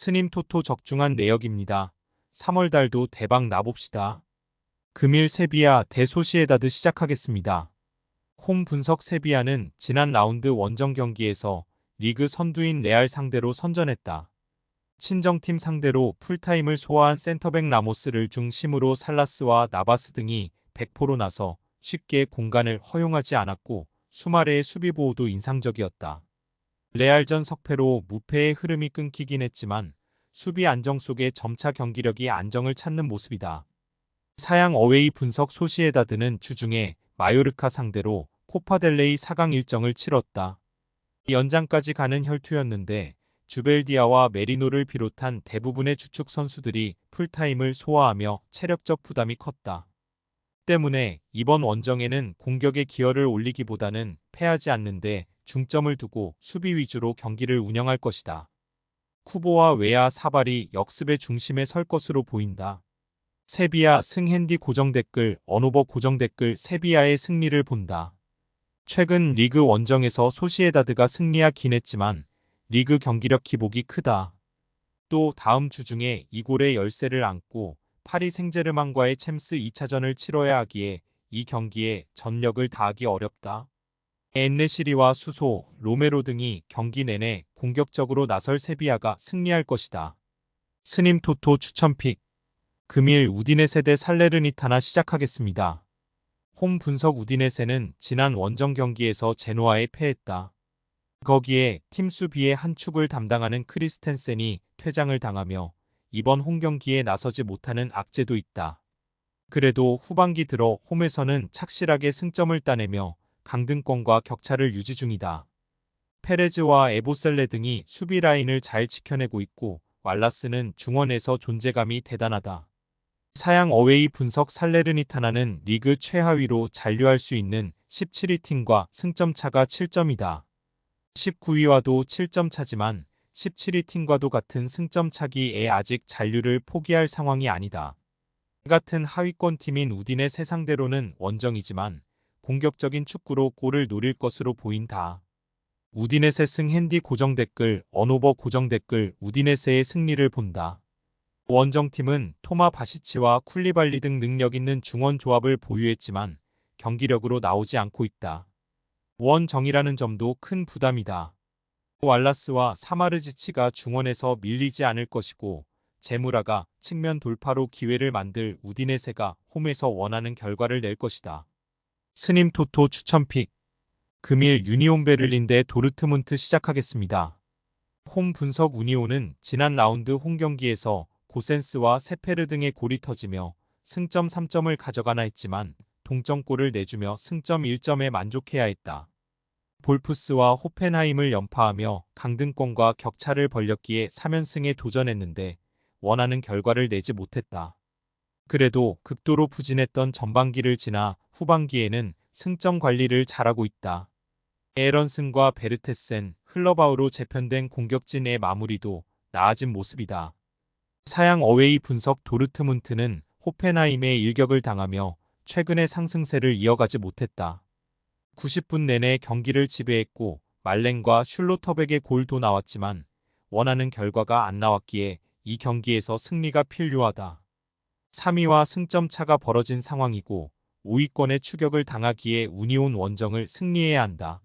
스님 토토 적중한 내역입니다. 3월 달도 대박 나봅시다. 금일 세비야 대 소시에다드 시작하겠습니다. 홈 분석 세비야는 지난 라운드 원정 경기에서 리그 선두인 레알 상대로 선전했다. 친정팀 상대로 풀타임을 소화한 센터백 라모스를 중심으로 살라스와 나바스 등이 100%로 나서 쉽게 공간을 허용하지 않았고 수마레의 수비 보호도 인상적이었다. 레알전 석패로 무패의 흐름이 끊기긴 했지만 수비 안정 속에 점차 경기력이 안정을 찾는 모습이다. 사양 어웨이 분석 소시에다드는 주중에 마요르카 상대로 코파델레이 4강 일정을 치렀다. 연장까지 가는 혈투였는데 주벨디아와 메리노를 비롯한 대부분의 주축 선수들이 풀타임을 소화하며 체력적 부담이 컸다. 때문에 이번 원정에는 공격의 기여를 올리기보다는 패하지 않는데 중점을 두고 수비 위주로 경기를 운영할 것이다. 쿠보와 웨아 사발이 역습의 중심에 설 것으로 보인다. 세비야 승핸디 고정 댓글 언오버 고정 댓글 세비야의 승리를 본다. 최근 리그 원정에서 소시에다드가 승리하긴 했지만 리그 경기력 기복이 크다. 또 다음 주 중에 이골의 열세를 안고 파리 생제르맹과의 챔스 2차전을 치러야 하기에 이 경기에 전력을 다하기 어렵다. 엔네시리와 수소, 로메로 등이 경기 내내 공격적으로 나설 세비야가 승리할 것이다. 스님 토토 추천픽 금일 우디네세 대 살레르니타나 시작하겠습니다. 홈 분석 우디네세는 지난 원정 경기에서 제노아에 패했다. 거기에 팀 수비의 한 축을 담당하는 크리스텐센이 퇴장을 당하며 이번 홈 경기에 나서지 못하는 악재도 있다. 그래도 후반기 들어 홈에서는 착실하게 승점을 따내며 강등권과 격차를 유지 중이다. 페레즈와 에보셀레 등이 수비 라인을 잘 지켜내고 있고 왈라스는 중원에서 존재감이 대단하다. 사양 어웨이 분석 살레르니타나는 리그 최하위로 잔류할 수 있는 17위 팀과 승점 차가 7점이다. 19위와도 7점 차지만 17위 팀과도 같은 승점 차기에 아직 잔류를 포기할 상황이 아니다. 같은 하위권 팀인 우디네 상대로는 원정이지만 공격적인 축구로 골을 노릴 것으로 보인다. 우디네세 승핸디 고정 댓글 언오버 고정 댓글 우디네세의 승리를 본다. 원정팀은 토마 바시치와 쿨리발리 등 능력 있는 중원 조합을 보유했지만 경기력으로 나오지 않고 있다. 원정이라는 점도 큰 부담이다. 왈라스와 사마르지치가 중원에서 밀리지 않을 것이고 제무라가 측면 돌파로 기회를 만들 우디네세가 홈에서 원하는 결과를 낼 것이다. 스님 토토 추천픽 금일 유니온 베를린 대 도르트문트 시작하겠습니다. 홈 분석 우니온은 지난 라운드 홈 경기에서 고센스와 세페르 등의 골이 터지며 승점 3점을 가져가나 했지만 동점골을 내주며 승점 1점에 만족해야 했다. 볼프스와 호펜하임을 연파하며 강등권과 격차를 벌렸기에 3연승에 도전했는데 원하는 결과를 내지 못했다. 그래도 극도로 부진했던 전반기를 지나 후반기에는 승점 관리를 잘하고 있다. 에런슨과 베르테센, 흘러바우로 재편된 공격진의 마무리도 나아진 모습이다. 사양 어웨이 분석 도르트문트는 호펜하임의 일격을 당하며 최근의 상승세를 이어가지 못했다. 90분 내내 경기를 지배했고 말렌과 슐로터백의 골도 나왔지만 원하는 결과가 안 나왔기에 이 경기에서 승리가 필요하다. 3위와 승점 차가 벌어진 상황이고 5위권의 추격을 당하기에 우니온 원정을 승리해야 한다.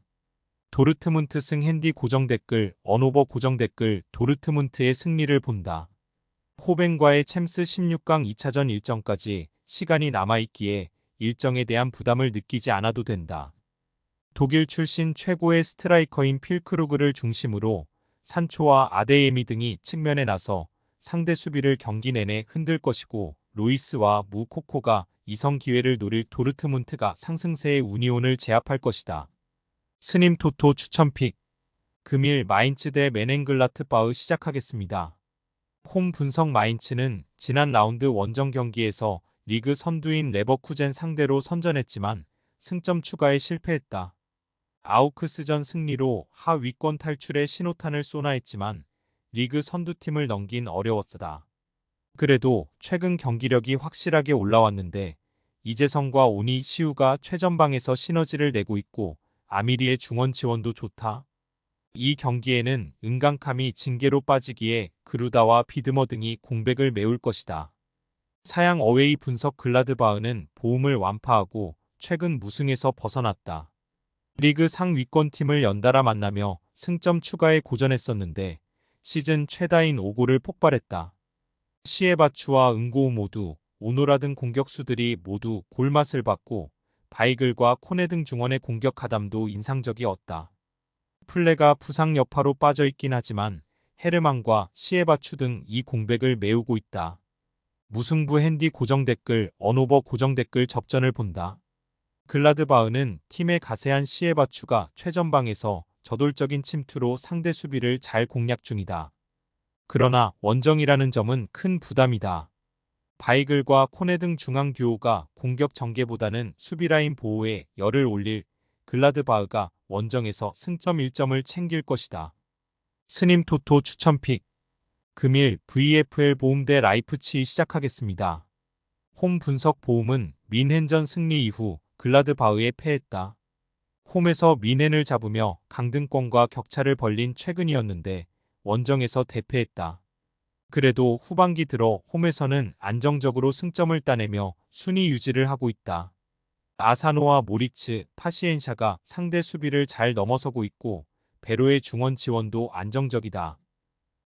도르트문트 승핸디 고정 댓글 언오버 고정 댓글 도르트문트의 승리를 본다. 호벤과의 챔스 16강 2차전 일정까지 시간이 남아있기에 일정에 대한 부담을 느끼지 않아도 된다. 독일 출신 최고의 스트라이커인 필크루그를 중심으로 산초와 아데예미 등이 측면에 나서 상대 수비를 경기 내내 흔들 것이고 로이스와 무코코가 이성 기회를 노릴 도르트문트가 상승세의 우니온을 제압할 것이다. 스님 토토 추천픽 금일 마인츠 대 메넨글라트바흐 시작하겠습니다. 홈 분석 마인츠는 지난 라운드 원정 경기에서 리그 선두인 레버쿠젠 상대로 선전했지만 승점 추가에 실패했다. 아우크스전 승리로 하위권 탈출에 신호탄을 쏘나 했지만 리그 선두팀을 넘긴 어려웠다. 그래도 최근 경기력이 확실하게 올라왔는데 이재성과 오니 시우가 최전방에서 시너지를 내고 있고 아미리의 중원 지원도 좋다. 이 경기에는 은강캄이 징계로 빠지기에 그루다와 비드머 등이 공백을 메울 것이다. 사양 어웨이 분석 글라드바흐는 보움을 완파하고 최근 무승에서 벗어났다. 리그 상위권 팀을 연달아 만나며 승점 추가에 고전했었는데 시즌 최다인 5골을 폭발했다. 시에바추와 은고우 모두 오노라 등 공격수들이 모두 골맛을 봤고 바이글과 코네 등 중원의 공격 가담도 인상적이었다. 플레가 부상 여파로 빠져있긴 하지만 헤르만과 시에바추 등 이 공백을 메우고 있다. 무승부 핸디 고정 댓글 언오버 고정 댓글 접전을 본다. 글라드바흐는 팀의 가세한 시에바추가 최전방에서 저돌적인 침투로 상대 수비를 잘 공략 중이다. 그러나 원정이라는 점은 큰 부담이다. 바이글과 코네 등 중앙 듀오가 공격 전개보다는 수비라인 보호에 열을 올릴 글라드바흐가 원정에서 승점 1점을 챙길 것이다. 스님 토토 추천픽 금일 VFL 보움 대 라이프치히 시작하겠습니다. 홈 분석 보움은 민헨전 승리 이후 글라드바흐에 패했다. 홈에서 민헨을 잡으며 강등권과 격차를 벌린 최근이었는데 원정에서 대패했다. 그래도 후반기 들어 홈에서는 안정적으로 승점을 따내며 순위 유지를 하고 있다. 아사노와 모리츠, 파시엔샤가 상대 수비를 잘 넘어서고 있고 베로의 중원 지원도 안정적이다.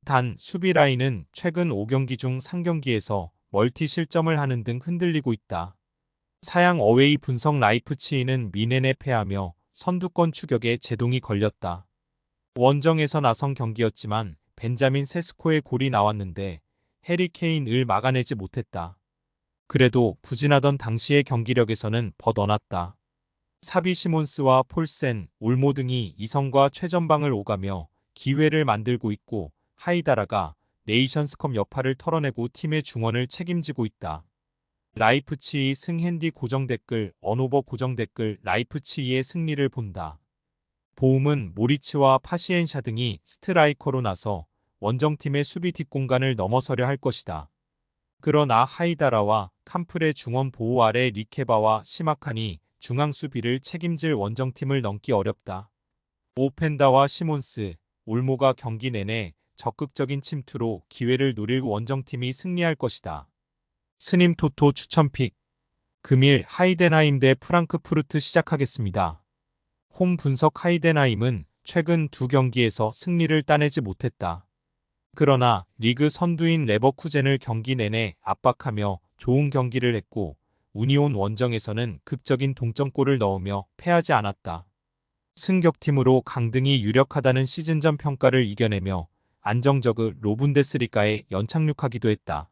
단 수비 라인은 최근 5경기 중 3경기에서 멀티 실점을 하는 등 흔들리고 있다. 사양 어웨이 분석 라이프치히는 미넨에 패하며 선두권 추격에 제동이 걸렸다. 원정에서 나선 경기였지만 벤자민 세스코의 골이 나왔는데 해리 케인을 막아내지 못했다. 그래도 부진하던 당시의 경기력에서는 벗어났다. 사비 시몬스와 폴센, 올모 등이 이성과 최전방을 오가며 기회를 만들고 있고 하이다라가 네이션스컵 여파를 털어내고 팀의 중원을 책임지고 있다. 라이프치히 승핸디 고정 댓글 언오버 고정 댓글 라이프치히의 승리를 본다. 보움은 모리츠와 파시엔샤 등이 스트라이커로 나서 원정팀의 수비 뒷공간을 넘어서려 할 것이다. 그러나 하이다라와 캄프의 중원 보호 아래 리케바와 시마칸이 중앙 수비를 책임질 원정팀을 넘기 어렵다. 오펜다와 시몬스, 올모가 경기 내내 적극적인 침투로 기회를 노릴 원정팀이 승리할 것이다. 스님 토토 추천픽 금일 하이덴하임 대 프랑크푸르트 시작하겠습니다. 홈 분석 하이덴하임은 최근 두 경기에서 승리를 따내지 못했다. 그러나 리그 선두인 레버쿠젠을 경기 내내 압박하며 좋은 경기를 했고 우니온 원정에서는 극적인 동점골을 넣으며 패하지 않았다. 승격팀으로 강등이 유력하다는 시즌전 평가를 이겨내며 안정적으로 분데스리가에 연착륙하기도 했다.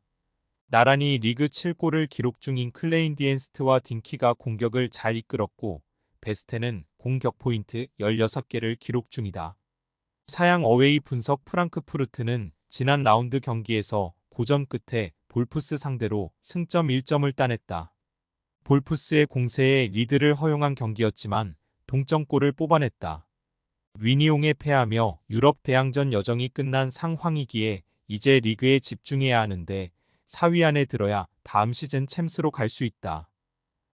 나란히 리그 7골을 기록 중인 클레인디엔스트와 딩키가 공격을 잘 이끌었고 베스테는 공격 포인트 16개를 기록 중이다. 사양 어웨이 분석 프랑크푸르트는 지난 라운드 경기에서 고전 끝에 볼프스 상대로 승점 1점을 따냈다. 볼프스의 공세에 리드를 허용한 경기였지만 동점골을 뽑아냈다. 위니옹에 패하며 유럽 대항전 여정이 끝난 상황이기에 이제 리그에 집중해야 하는데 4위 안에 들어야 다음 시즌 챔스로 갈 수 있다.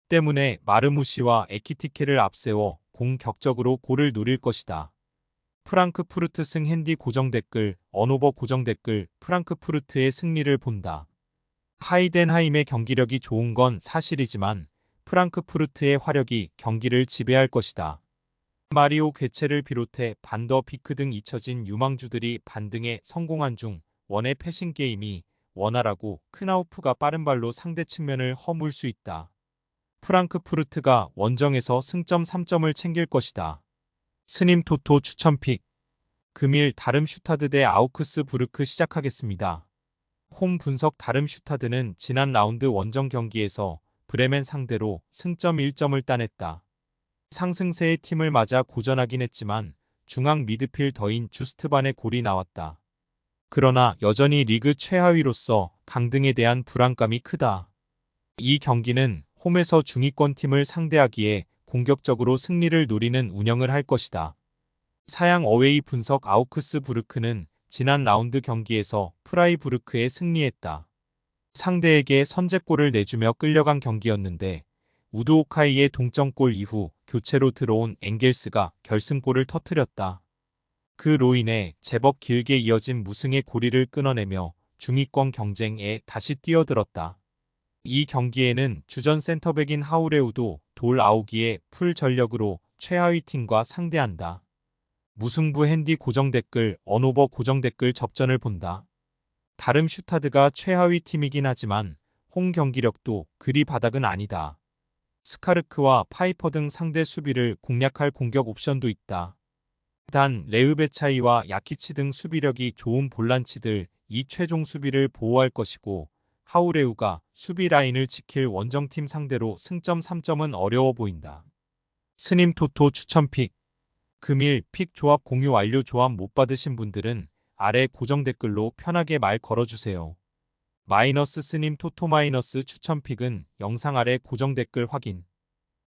때문에 마르무시와 에키티케를 앞세워 공격적으로 골을 노릴 것이다. 프랑크푸르트 승핸디 고정 댓글 언오버 고정 댓글 프랑크푸르트의 승리를 본다. 하이덴하임의 경기력이 좋은 건 사실이지만 프랑크푸르트의 화력이 경기를 지배할 것이다. 마리오 괴체를 비롯해 반더 비크 등 잊혀진 유망주들이 반등에 성공한 중 원의 패싱 게임이 원활하고 크나우프가 빠른 발로 상대 측면을 허물 수 있다. 프랑크푸르트가 원정에서 승점 3점을 챙길 것이다. 스님 토토 추천픽 금일 다름슈타드 대 아우크스부르크 시작하겠습니다. 홈 분석 다름슈타드는 지난 라운드 원정 경기에서 브레멘 상대로 승점 1점을 따냈다. 상승세의 팀을 맞아 고전하긴 했지만 중앙 미드필더인 주스트반의 골이 나왔다. 그러나 여전히 리그 최하위로서 강등에 대한 불안감이 크다. 이 경기는 홈에서 중위권 팀을 상대하기에 공격적으로 승리를 노리는 운영을 할 것이다. 사양 어웨이 분석 아우크스부르크는 지난 라운드 경기에서 프라이부르크에 승리했다. 상대에게 선제골을 내주며 끌려간 경기였는데 우드오카이의 동점골 이후 교체로 들어온 엥겔스가 결승골을 터뜨렸다. 그로 인해 제법 길게 이어진 무승의 고리를 끊어내며 중위권 경쟁에 다시 뛰어들었다. 이 경기에는 주전 센터백인 하우레우도 돌 아우기에 풀 전력으로 최하위 팀과 상대한다. 무승부 핸디 고정 댓글 언오버 고정 댓글 접전을 본다. 다름 슈타드가 최하위 팀이긴 하지만 홈 경기력도 그리 바닥은 아니다. 스카르크와 파이퍼 등 상대 수비를 공략할 공격 옵션도 있다. 단 레으베차이와 야키치 등 수비력이 좋은 볼란치들 이 최종 수비를 보호할 것이고 하우레우가 수비 라인을 지킬 원정팀 상대로 승점 3점은 어려워 보인다. 스님 토토 추천픽 금일 픽 조합 공유 완료. 조합 못 받으신 분들은 아래 고정 댓글로 편하게 말 걸어주세요. 마이너스 스님 토토 마이너스 추천픽은 영상 아래 고정 댓글 확인.